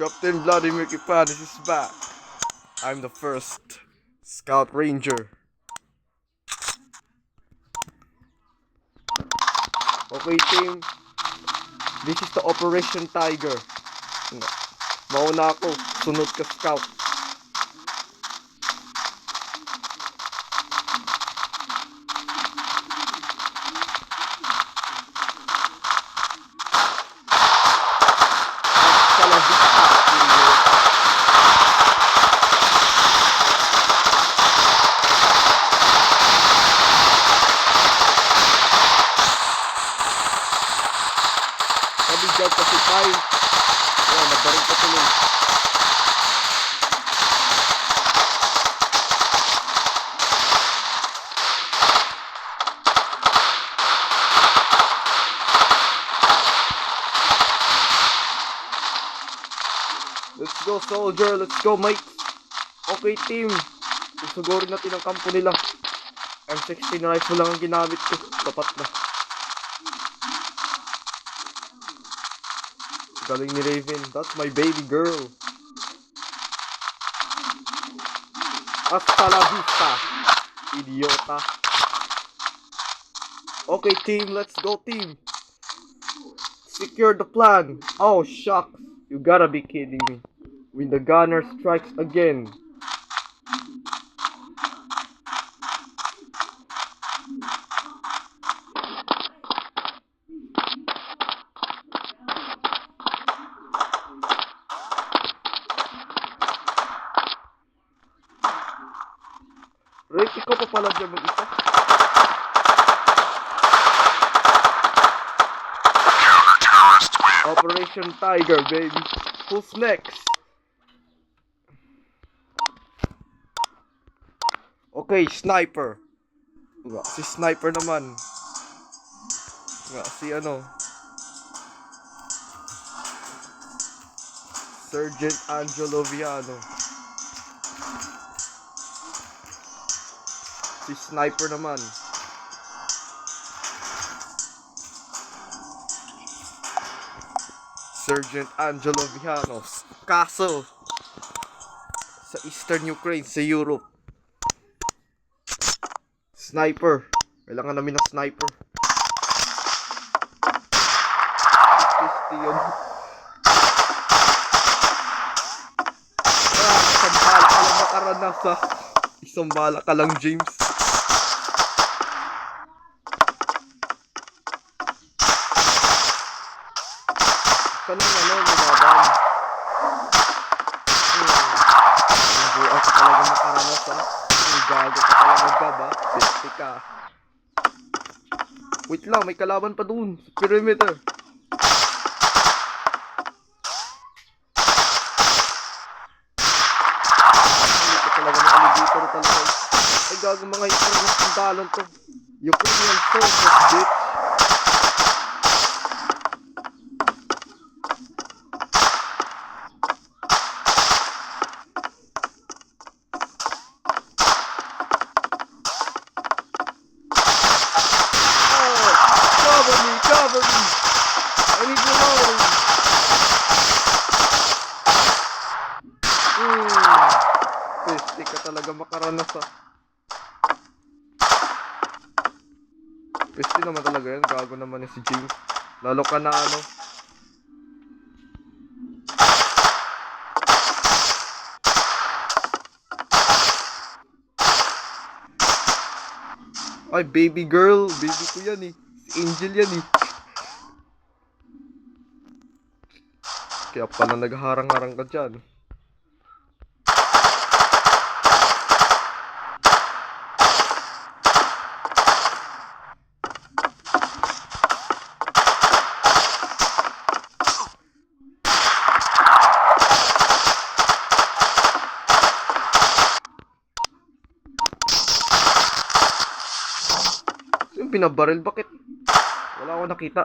Captain Vladimir Kipanis is back. I'm the first Scout Ranger. Okay team, this is the Operation Tiger. Mauna ako, sunod ka Scout. Sabi kasi tayo. Ayan, nabarig ka tuloy. Let's go soldier, let's go mate. Okay team, susugurin natin ang kampo nila. M16 rifle lang ang ginamit ko, tapat na. Galing ni Raven, that's my baby girl. Hasta la vista, idiota. Okay team, let's go team. Secure the plan. Oh shucks, you gotta be kidding me. When the gunner strikes again. Rick, ikaw pa pala dyan mag-isa. Operation Tiger, baby. Who's next? Okay, sniper. Si sniper naman. Si ano? Sergeant Angelo Viano. Si sniper naman. Sergeant Angelo Viano. Castle. Sa Eastern Ukraine, sa Europe. Sniper. Kailangan namin ng sniper. 50 yun. Isang bala ka lang makaranasa. Isang bala ka lang, James. Kanang ano, lumaban. Yung buwan ka talaga makaranasa. Yung gago ka talaga gaba. 50 ka. Wait lang, may kalaban pa dun. Sa perimeter. Ay gago mga Ukrainian sandalan to. Ukrainian soldiers, bitch. Oh, cover me. I need reloading. Pwede ka talaga makaranas ah. Pwede naman talaga yan. Gago naman si James. Lalo ka na ano. Ay, baby girl. Baby ko yan eh. Si Angel yan eh. Kaya pala nagharang-harang ka dyan. binabaril? Bakit? Wala akong nakita.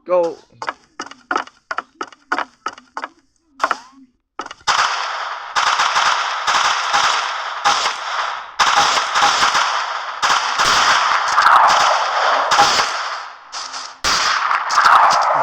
Go.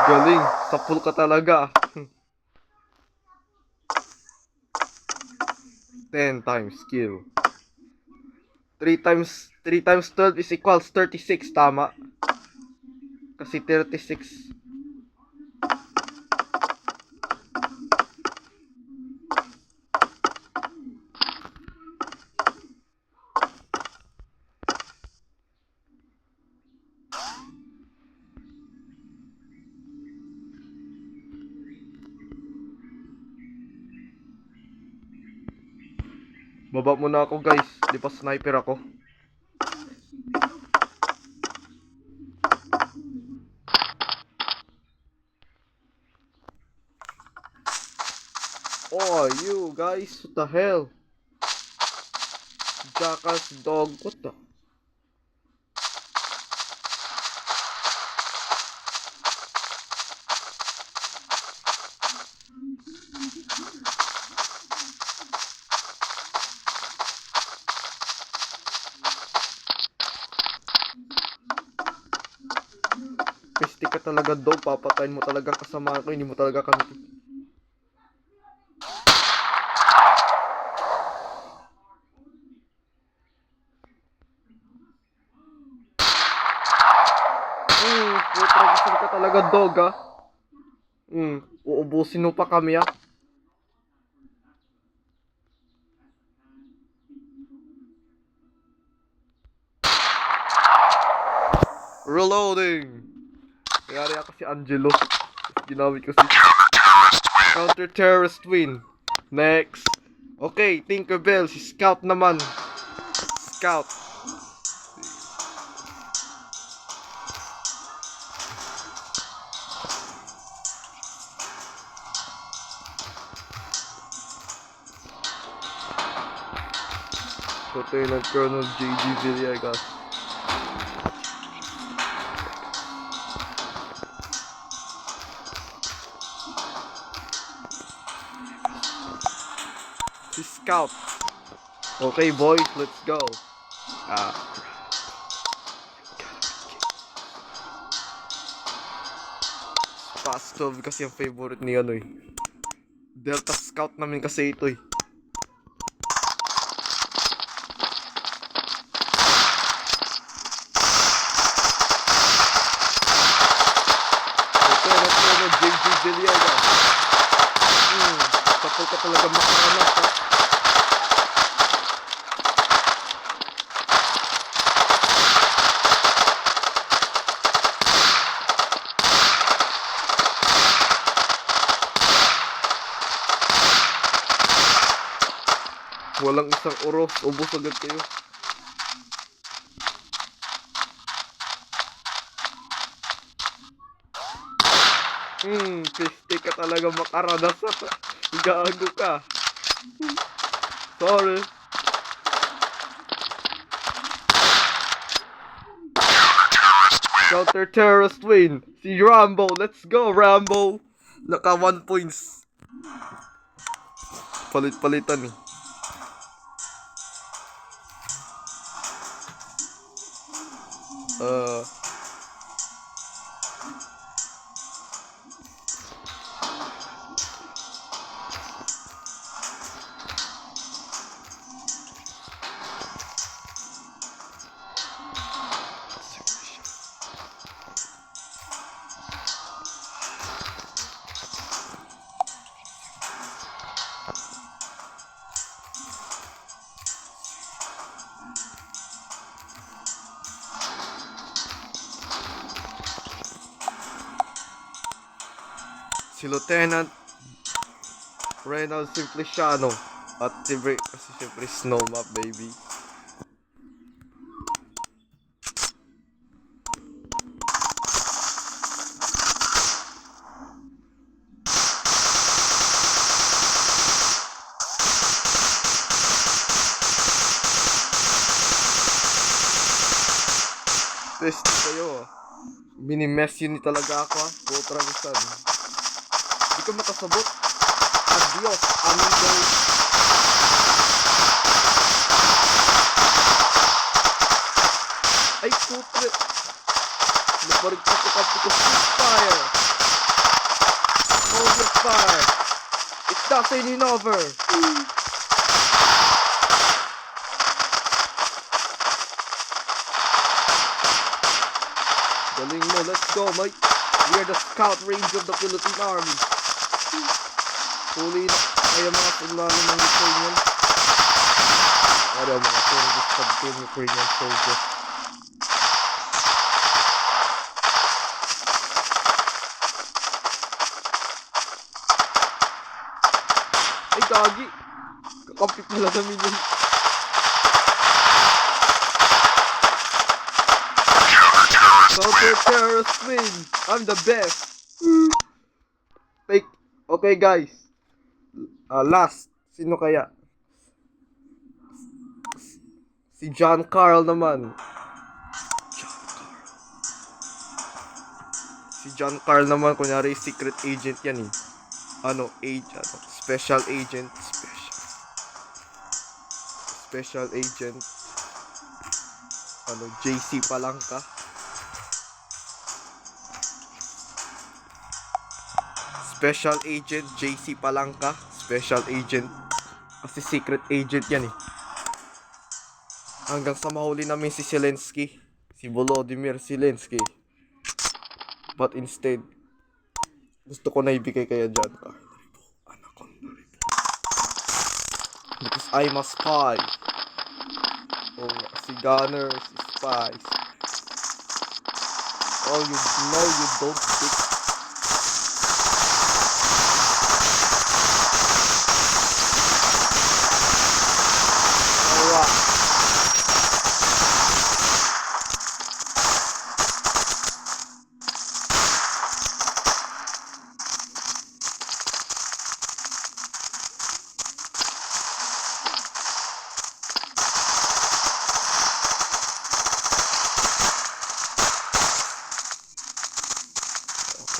Galing. Sapul ka talaga. 10 times skill. 3 times 12 is equals 36, tama? Kasi 36. Baba muna ako, guys. Di pa sniper ako. Oh, you guys, what the hell? Jackass dog, what the? Piste ka talaga, dog. Papatayin mo talaga kasama ko. Hindi mo talaga kami. Putragisan ka talaga, dog, ha? Uubusin mo pa kami, ha? Reloading! Kayari ako si Angelo. Ginamit ko si counter-terrorist win. Next. Okay, Tinkerbell. Si Scout naman. Scout. Lieutenant Colonel J.G. Villegas. Si Scout. Okay, boys, let's go. Spastov kasi ang favorite ni ano eh. Delta Scout namin kasi ito eh. JG Villegas. Tapos ka talaga makahanap, ha? Walang isang oros, ubos agad kayo. Piste ka talaga makaranas, ha? Gago ka. Sorry. Counter-terrorist win. Si Rambo, let's go, Rambo. Naka 1 points. Palit-palitan eh. Si Lieutenant Reynald Simpliciano at kasi siyempre snow map, baby. Test kayo, ah. Minimess yun talaga ako, ah. Putra gusan. Hindi ko makasabot. Adios, amigo. Ay, putre. Naparig pa ko fire. Hold your fire. It's not ain't over. Galing mo, let's go, mate. We are the scout range of the Philippine Army. Huli na kayo mga sundalo ng Ukrainian. Ayaw mga terrorist of the Ukrainian soldiers. Ay, gagi. Kakampit nila namin yun. Counter-terrorist win. I'm the best. Fake. Okay, guys. Last. Sino kaya? Si John Carl naman. Si John Carl naman, kunyari secret agent yan eh. Special agent. Special agent. JC Palangka. Special agent JC Palangka. Special agent. Kasi secret agent yan eh. Hanggang sa mahuli namin si Zelensky. Si Volodymyr Zelensky. But instead, gusto ko na ibigay kaya dyan. Because I'm a spy. Si Gunner, si Spice. Oh, you know you don't think.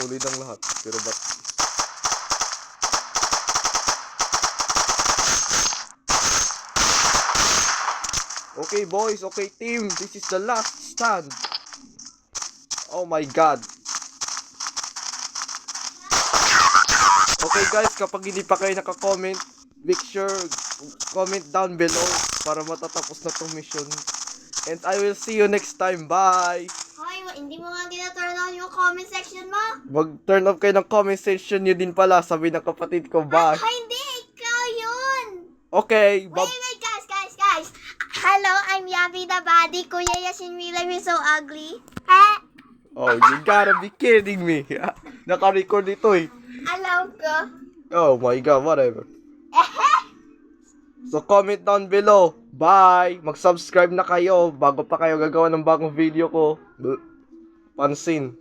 Huli ng lahat, pero ba't? Okay boys, okay team, this is the last stand. Oh my god. Okay guys, kapag hindi pa kayo naka-comment, make sure comment down below para matatapos na tong mission. And I will see you next time, bye! Hindi mo nga tina-turn on yung comment section mo? Mag-turn off kayo ng comment section nyo din pala, sabi ng kapatid ko, bye! Hindi, ikaw yun! Okay, wait, guys! Hello, I'm Yabi the Body. Kuya Yasin Mila, you're so ugly. Oh, you gotta be kidding me. Naka-record ito eh. Alam ko. Oh my god, whatever. So comment down below. Bye! Mag-subscribe na kayo bago pa kayo gagawa ng bagong video ko. Pansin.